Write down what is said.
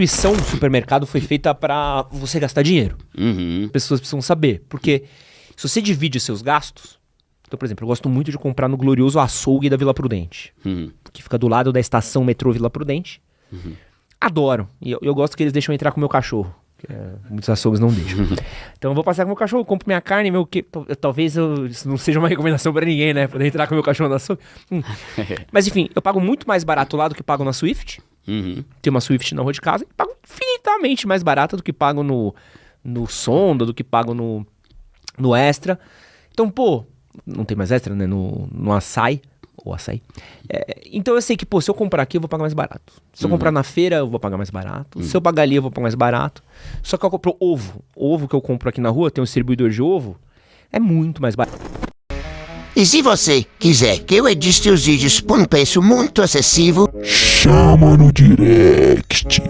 instituição do supermercado foi feita pra você gastar dinheiro. As pessoas precisam saber. Porque se você divide seus gastos... Então, por exemplo, eu gosto muito de comprar no glorioso açougue da Vila Prudente. Que fica do lado da estação metrô Vila Prudente. Adoro. E eu gosto que eles deixam entrar com o meu cachorro. Muitos açougues não deixam. Então eu vou passear com o meu cachorro, compro minha carne, talvez isso não seja uma recomendação pra ninguém, né? Poder entrar com o meu cachorro no açougue. Mas enfim, eu pago muito mais barato lá do que pago na Swift. Tem uma Swift na rua de casa e pago infinitamente mais barata do que pago no Sonda, do que pago no Extra. Então, pô, não tem mais Extra, né? No Açaí. Ou Açaí. Então eu sei que, pô, se eu comprar aqui eu vou pagar mais barato. Se eu comprar na feira eu vou pagar mais barato. Se eu pagar ali eu vou pagar mais barato. Só que eu compro ovo. O ovo que eu compro aqui na rua, tem um distribuidor de ovo, é muito mais barato. E se você quiser que eu edite os vídeos por um preço muito acessível, chama no direct.